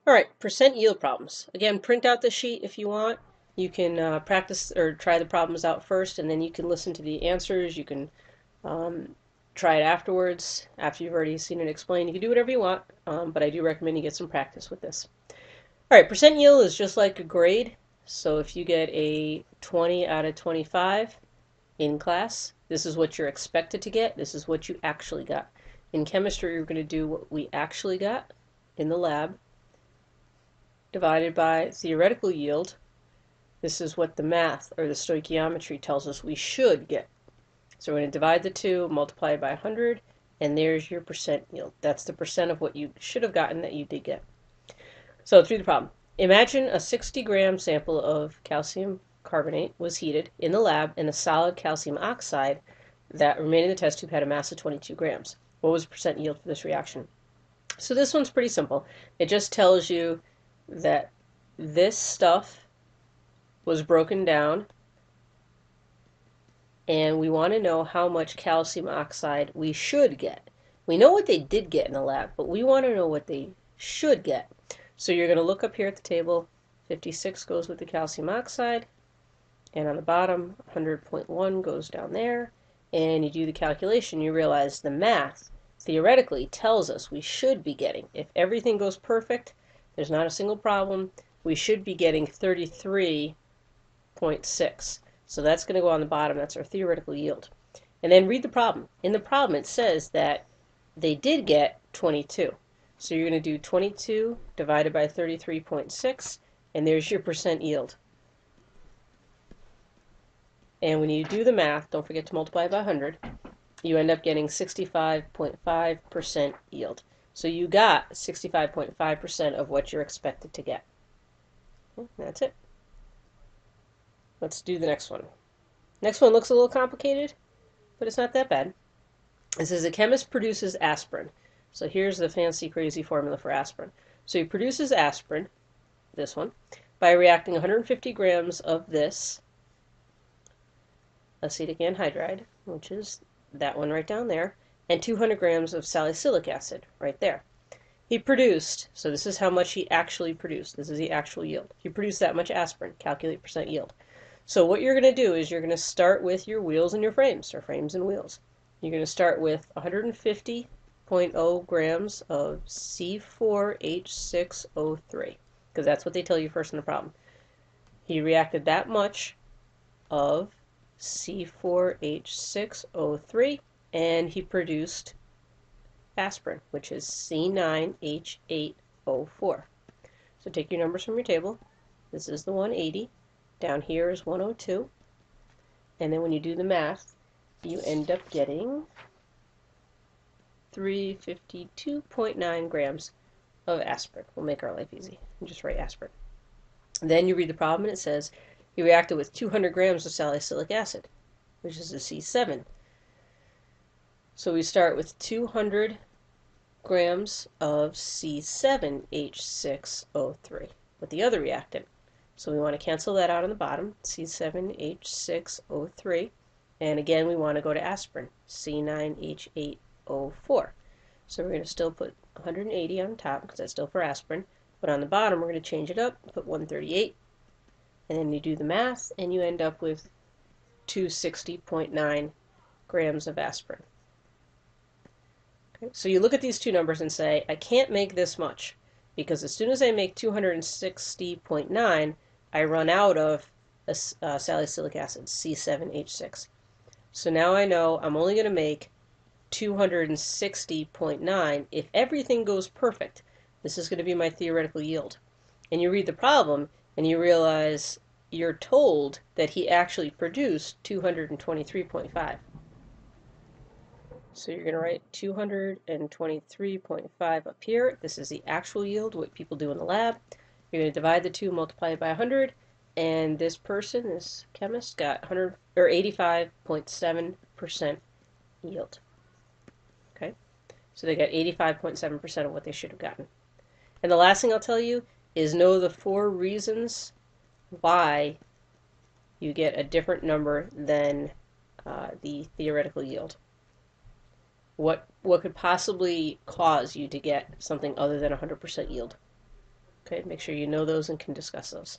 All right, percent yield problems. Again, print out the sheet if you want. You can practice or try the problems out first, and then you can listen to the answers. You can try it afterwards, after you've already seen it explained. You can do whatever you want, but I do recommend you get some practice with this. All right, percent yield is just like a grade. So if you get a 20 out of 25 in class, this is what you're expected to get. This is what you actually got. In chemistry, you're going to do what we actually got in the lab divided by theoretical yield. This is what the math or the stoichiometry tells us we should get. So we're going to divide the two, multiply it by 100, and there's your percent yield. That's the percent of what you should have gotten that you did get. So through the problem. Imagine a 60-gram sample of calcium carbonate was heated in the lab and a solid calcium oxide that remained in the test tube had a mass of 22 grams. What was the percent yield for this reaction? So this one's pretty simple. It just tells you that this stuff was broken down and we want to know how much calcium oxide we should get. We know what they did get in the lab, but we want to know what they should get. So you're going to look up here at the table. 56 goes with the calcium oxide, and on the bottom 100.1 goes down there, and you do the calculation. You realize the math theoretically tells us we should be getting, if everything goes perfect, there's not a single problem, we should be getting 33.6. So that's going to go on the bottom. That's our theoretical yield. And then read the problem. In the problem it says that they did get 22. So you're going to do 22 divided by 33.6, and there's your percent yield. And when you do the math, don't forget to multiply by 100, you end up getting 65.5% yield. So you got 65.5% of what you're expected to get. That's it. Let's do the next one. Next one looks a little complicated, but it's not that bad. It says a chemist produces aspirin. So here's the fancy crazy formula for aspirin. So he produces aspirin, this one, by reacting 150 grams of this acetic anhydride, which is that one right down there, and 200 grams of salicylic acid right there. He produced, so this is how much he actually produced. This is the actual yield. He produced that much aspirin. Calculate percent yield. So what you're going to do is you're going to start with your wheels and your frames, or frames and wheels. You're going to start with 150.0 grams of C4H6O3, because that's what they tell you first in the problem. He reacted that much of C4H6O3, and he produced aspirin, which is C9H8O4. So take your numbers from your table. This is the 180. Down here is 102. And then when you do the math, you end up getting 352.9 grams of aspirin. We'll make our life easy and just write aspirin. Then you read the problem and it says he reacted with 200 grams of salicylic acid, which is a C7. So we start with 200 grams of C7H6O3 with the other reactant. So we want to cancel that out on the bottom, C7H6O3. And again, we want to go to aspirin, C9H8O4. So we're going to still put 180 on top because that's still for aspirin. But on the bottom, we're going to change it up, put 138. And then you do the math, and you end up with 260.9 grams of aspirin. Okay, so you look at these two numbers and say, I can't make this much, because as soon as I make 260.9, I run out of salicylic acid, C7H6. So now I know I'm only going to make 260.9 if everything goes perfect. This is going to be my theoretical yield. And you read the problem, and you realize you're told that he actually produced 223.5. So you're going to write 223.5 up here. This is the actual yield, what people do in the lab. You're going to divide the two, multiply it by 100, and this person, this chemist, got 85.7% yield. Okay, so they got 85.7% of what they should have gotten. And the last thing I'll tell you is know the 4 reasons why you get a different number than the theoretical yield. What could possibly cause you to get something other than 100% yield? Okay, make sure you know those and can discuss those.